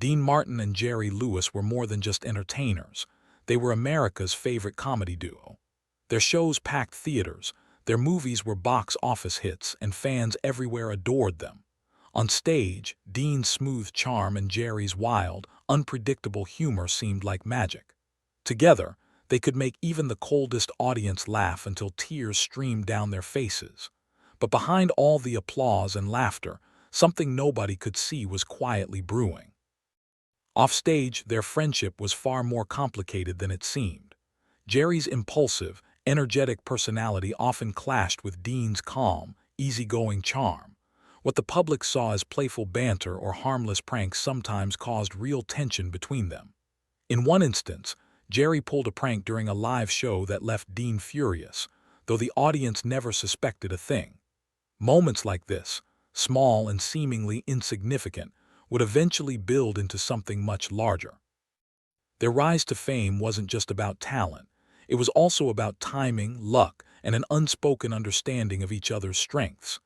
Dean Martin and Jerry Lewis were more than just entertainers. They were America's favorite comedy duo. Their shows packed theaters, their movies were box office hits, and fans everywhere adored them. On stage, Dean's smooth charm and Jerry's wild, unpredictable humor seemed like magic. Together, they could make even the coldest audience laugh until tears streamed down their faces. But behind all the applause and laughter, something nobody could see was quietly brewing. Offstage, their friendship was far more complicated than it seemed. Jerry's impulsive, energetic personality often clashed with Dean's calm, easygoing charm. What the public saw as playful banter or harmless pranks sometimes caused real tension between them. In one instance, Jerry pulled a prank during a live show that left Dean furious, though the audience never suspected a thing. Moments like this, small and seemingly insignificant, would eventually build into something much larger. Their rise to fame wasn't just about talent. It was also about timing, luck, and an unspoken understanding of each other's strengths.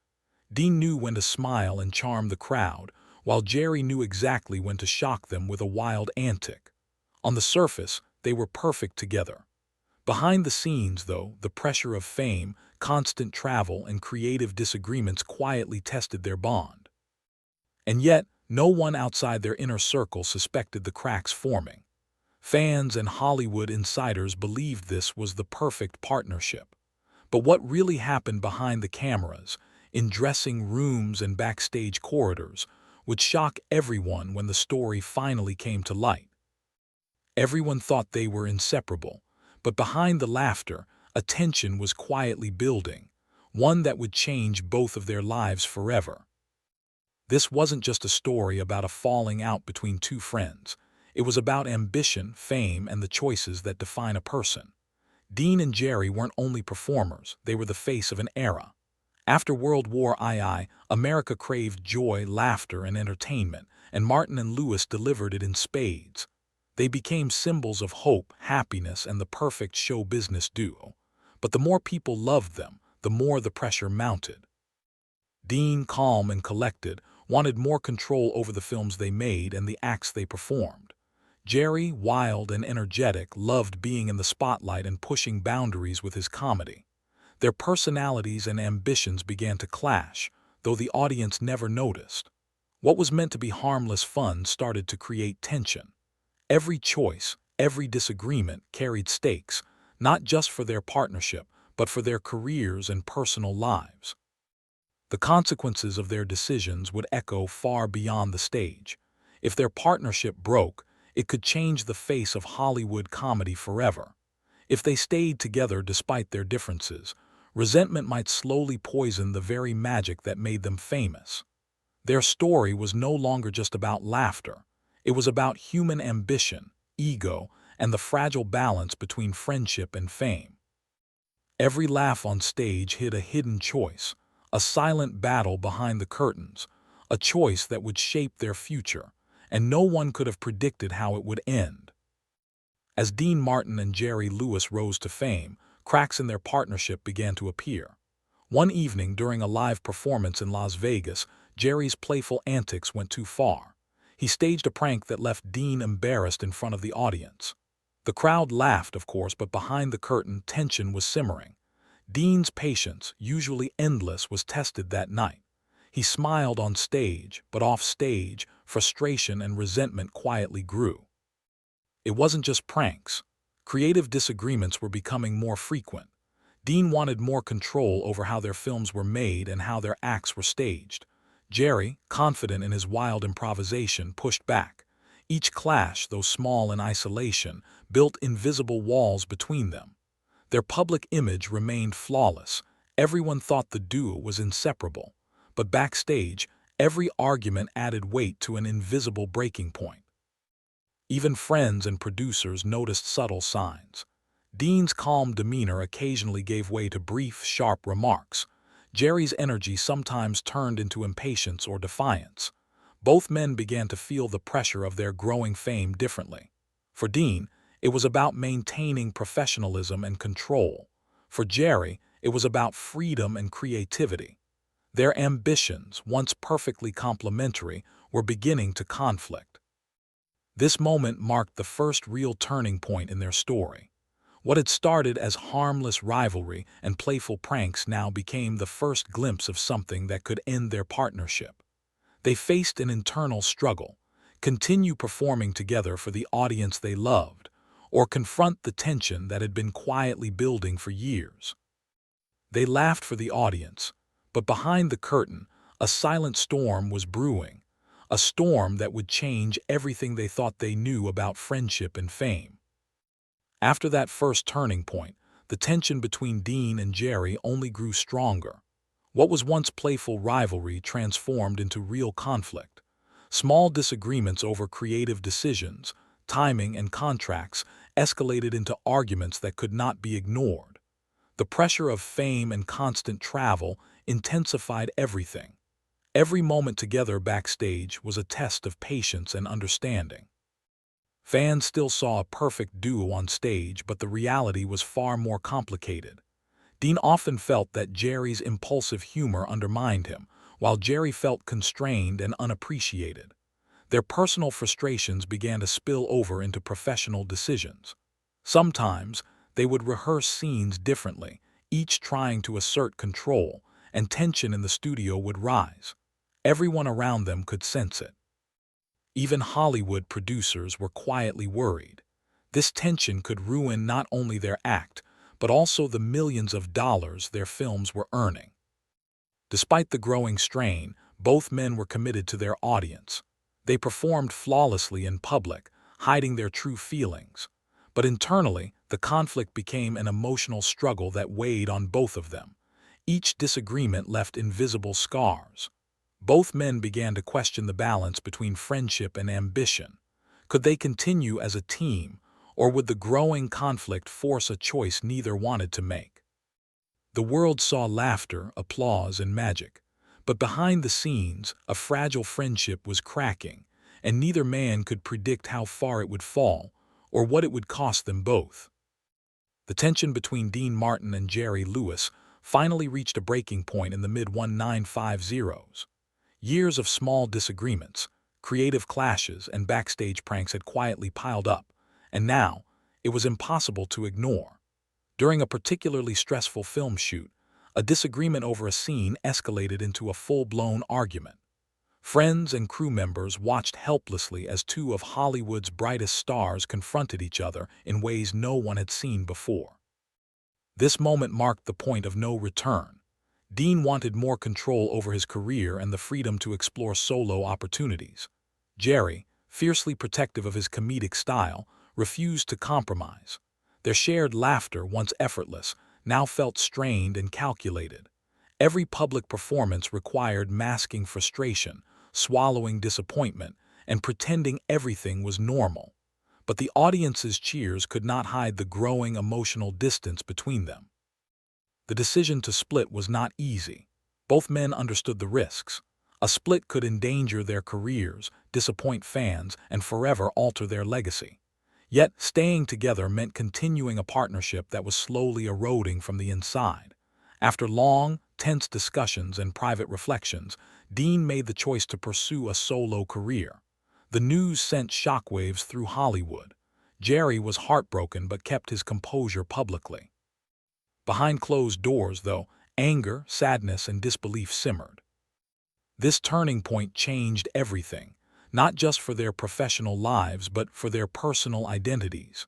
Dean knew when to smile and charm the crowd, while Jerry knew exactly when to shock them with a wild antic. On the surface, they were perfect together. Behind the scenes, though, the pressure of fame, constant travel, and creative disagreements quietly tested their bond. And yet, no one outside their inner circle suspected the cracks forming. Fans and Hollywood insiders believed this was the perfect partnership. But what really happened behind the cameras, in dressing rooms and backstage corridors, would shock everyone when the story finally came to light. Everyone thought they were inseparable, but behind the laughter, a tension was quietly building, one that would change both of their lives forever. This wasn't just a story about a falling out between two friends. It was about ambition, fame, and the choices that define a person. Dean and Jerry weren't only performers, they were the face of an era. After World War II, America craved joy, laughter, and entertainment, and Martin and Lewis delivered it in spades. They became symbols of hope, happiness, and the perfect show business duo. But the more people loved them, the more the pressure mounted. Dean, calm and collected, wanted more control over the films they made and the acts they performed. Jerry, wild and energetic, loved being in the spotlight and pushing boundaries with his comedy. Their personalities and ambitions began to clash, though the audience never noticed. What was meant to be harmless fun started to create tension. Every choice, every disagreement carried stakes, not just for their partnership, but for their careers and personal lives. The consequences of their decisions would echo far beyond the stage. If their partnership broke, it could change the face of Hollywood comedy forever. If they stayed together despite their differences, resentment might slowly poison the very magic that made them famous. Their story was no longer just about laughter. It was about human ambition, ego, and the fragile balance between friendship and fame. Every laugh on stage hid a hidden choice, a silent battle behind the curtains, a choice that would shape their future, and no one could have predicted how it would end. As Dean Martin and Jerry Lewis rose to fame, cracks in their partnership began to appear. One evening during a live performance in Las Vegas, Jerry's playful antics went too far. He staged a prank that left Dean embarrassed in front of the audience. The crowd laughed, of course, but behind the curtain, tension was simmering. Dean's patience, usually endless, was tested that night. He smiled on stage, but off stage, frustration and resentment quietly grew. It wasn't just pranks. Creative disagreements were becoming more frequent. Dean wanted more control over how their films were made and how their acts were staged. Jerry, confident in his wild improvisation, pushed back. Each clash, though small in isolation, built invisible walls between them. Their public image remained flawless. Everyone thought the duo was inseparable. But backstage, every argument added weight to an invisible breaking point. Even friends and producers noticed subtle signs. Dean's calm demeanor occasionally gave way to brief, sharp remarks. Jerry's energy sometimes turned into impatience or defiance. Both men began to feel the pressure of their growing fame differently. For Dean, it was about maintaining professionalism and control. For Jerry, it was about freedom and creativity. Their ambitions, once perfectly complementary, were beginning to conflict. This moment marked the first real turning point in their story. What had started as harmless rivalry and playful pranks now became the first glimpse of something that could end their partnership. They faced an internal struggle: continue performing together for the audience they loved, or confront the tension that had been quietly building for years. They laughed for the audience, but behind the curtain, a silent storm was brewing, a storm that would change everything they thought they knew about friendship and fame. After that first turning point, the tension between Dean and Jerry only grew stronger. What was once playful rivalry transformed into real conflict. Small disagreements over creative decisions, timing, and contracts escalated into arguments that could not be ignored. The pressure of fame and constant travel intensified everything. Every moment together backstage was a test of patience and understanding. Fans still saw a perfect duo on stage, but the reality was far more complicated. Dean often felt that Jerry's impulsive humor undermined him, while Jerry felt constrained and unappreciated. Their personal frustrations began to spill over into professional decisions. Sometimes, they would rehearse scenes differently, each trying to assert control, and tension in the studio would rise. Everyone around them could sense it. Even Hollywood producers were quietly worried. This tension could ruin not only their act, but also the millions of dollars their films were earning. Despite the growing strain, both men were committed to their audience. They performed flawlessly in public, hiding their true feelings. But internally, the conflict became an emotional struggle that weighed on both of them. Each disagreement left invisible scars. Both men began to question the balance between friendship and ambition. Could they continue as a team, or would the growing conflict force a choice neither wanted to make? The world saw laughter, applause, and magic. But behind the scenes, a fragile friendship was cracking, and neither man could predict how far it would fall, or what it would cost them both. The tension between Dean Martin and Jerry Lewis finally reached a breaking point in the mid-1950s. Years of small disagreements, creative clashes, and backstage pranks had quietly piled up, and now it was impossible to ignore. During a particularly stressful film shoot, a disagreement over a scene escalated into a full-blown argument. Friends and crew members watched helplessly as two of Hollywood's brightest stars confronted each other in ways no one had seen before. This moment marked the point of no return. Dean wanted more control over his career and the freedom to explore solo opportunities. Jerry, fiercely protective of his comedic style, refused to compromise. Their shared laughter, once effortless, now felt strained and calculated. Every public performance required masking frustration, swallowing disappointment, and pretending everything was normal. But the audience's cheers could not hide the growing emotional distance between them. The decision to split was not easy. Both men understood the risks. A split could endanger their careers, disappoint fans, and forever alter their legacy. Yet, staying together meant continuing a partnership that was slowly eroding from the inside. After long, tense discussions and private reflections, Dean made the choice to pursue a solo career. The news sent shockwaves through Hollywood. Jerry was heartbroken but kept his composure publicly. Behind closed doors, though, anger, sadness, and disbelief simmered. This turning point changed everything, not just for their professional lives but for their personal identities.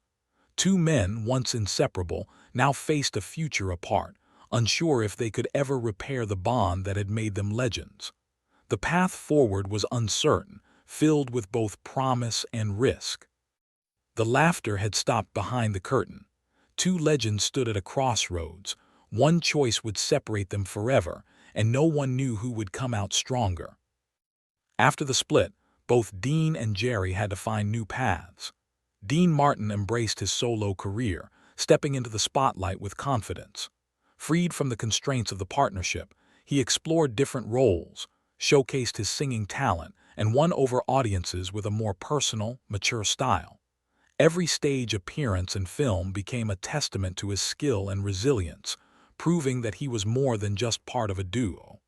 Two men, once inseparable, now faced a future apart, unsure if they could ever repair the bond that had made them legends. The path forward was uncertain, filled with both promise and risk. The laughter had stopped behind the curtain. Two legends stood at a crossroads. One choice would separate them forever, and no one knew who would come out stronger. After the split, both Dean and Jerry had to find new paths. Dean Martin embraced his solo career, stepping into the spotlight with confidence. Freed from the constraints of the partnership, he explored different roles, showcased his singing talent, and won over audiences with a more personal, mature style. Every stage appearance and film became a testament to his skill and resilience, proving that he was more than just part of a duo.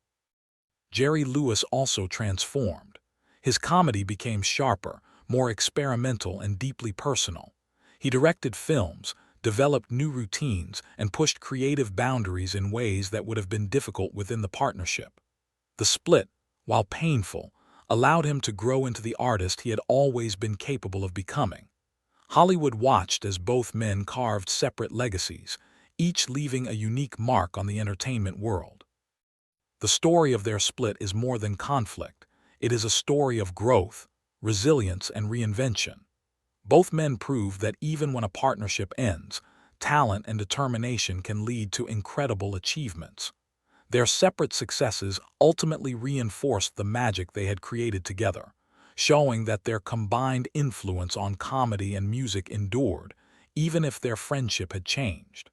Jerry Lewis also transformed. His comedy became sharper, more experimental and deeply personal. He directed films, developed new routines, and pushed creative boundaries in ways that would have been difficult within the partnership. The split, while painful, allowed him to grow into the artist he had always been capable of becoming. Hollywood watched as both men carved separate legacies, each leaving a unique mark on the entertainment world. The story of their split is more than conflict. It is a story of growth, resilience, and reinvention. Both men proved that even when a partnership ends, talent and determination can lead to incredible achievements. Their separate successes ultimately reinforced the magic they had created together, showing that their combined influence on comedy and music endured, even if their friendship had changed.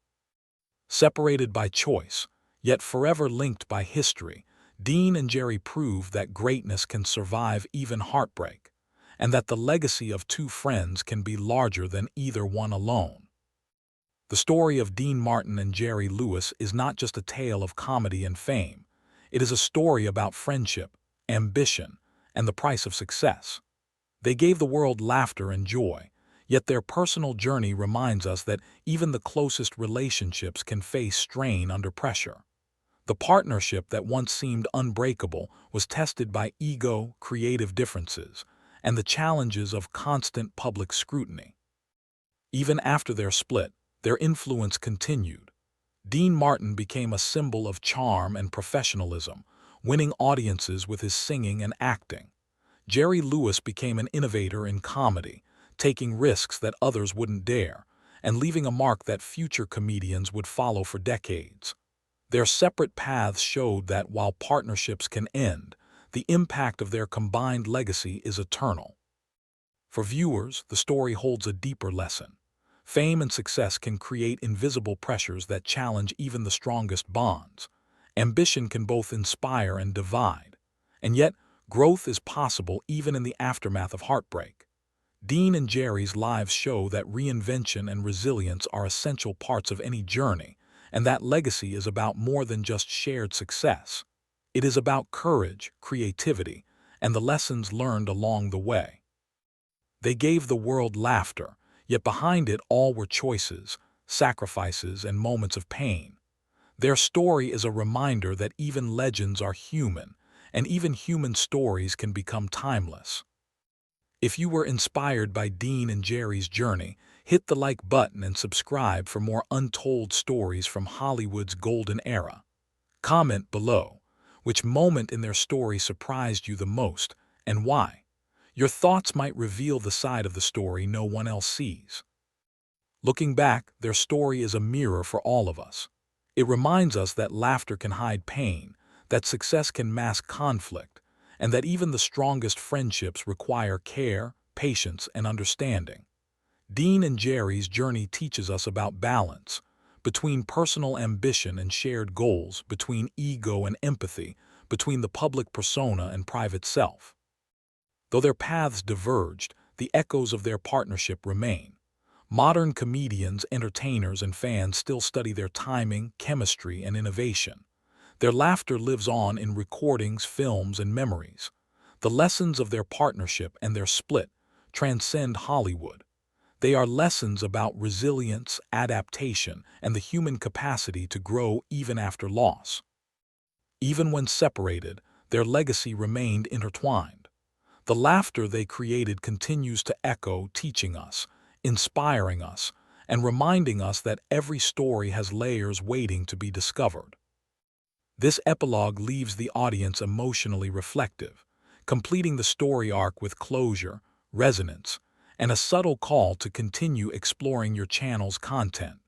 Separated by choice, yet forever linked by history, Dean and Jerry proved that greatness can survive even heartbreak, and that the legacy of two friends can be larger than either one alone. The story of Dean Martin and Jerry Lewis is not just a tale of comedy and fame. It is a story about friendship, ambition, and the price of success. They gave the world laughter and joy, yet their personal journey reminds us that even the closest relationships can face strain under pressure. The partnership that once seemed unbreakable was tested by ego, creative differences, and the challenges of constant public scrutiny. Even after their split, their influence continued. Dean Martin became a symbol of charm and professionalism, winning audiences with his singing and acting. Jerry Lewis became an innovator in comedy, taking risks that others wouldn't dare, and leaving a mark that future comedians would follow for decades. Their separate paths showed that while partnerships can end, the impact of their combined legacy is eternal. For viewers, the story holds a deeper lesson. Fame and success can create invisible pressures that challenge even the strongest bonds. Ambition can both inspire and divide. And yet, growth is possible even in the aftermath of heartbreak. Dean and Jerry's lives show that reinvention and resilience are essential parts of any journey, and that legacy is about more than just shared success. It is about courage, creativity, and the lessons learned along the way. They gave the world laughter, yet behind it all were choices, sacrifices, and moments of pain. Their story is a reminder that even legends are human, and even human stories can become timeless. If you were inspired by Dean and Jerry's journey, hit the like button and subscribe for more untold stories from Hollywood's golden era. Comment below, which moment in their story surprised you the most, and why? Your thoughts might reveal the side of the story no one else sees. Looking back, their story is a mirror for all of us. It reminds us that laughter can hide pain, that success can mask conflict, and that even the strongest friendships require care, patience, and understanding. Dean and Jerry's journey teaches us about balance, between personal ambition and shared goals, between ego and empathy, between the public persona and private self. Though their paths diverged, the echoes of their partnership remain. Modern comedians, entertainers, and fans still study their timing, chemistry, and innovation. Their laughter lives on in recordings, films, and memories. The lessons of their partnership and their split transcend Hollywood. They are lessons about resilience, adaptation, and the human capacity to grow even after loss. Even when separated, their legacy remained intertwined. The laughter they created continues to echo, teaching us, inspiring us, and reminding us that every story has layers waiting to be discovered. This epilogue leaves the audience emotionally reflective, completing the story arc with closure, resonance, and a subtle call to continue exploring your channel's content.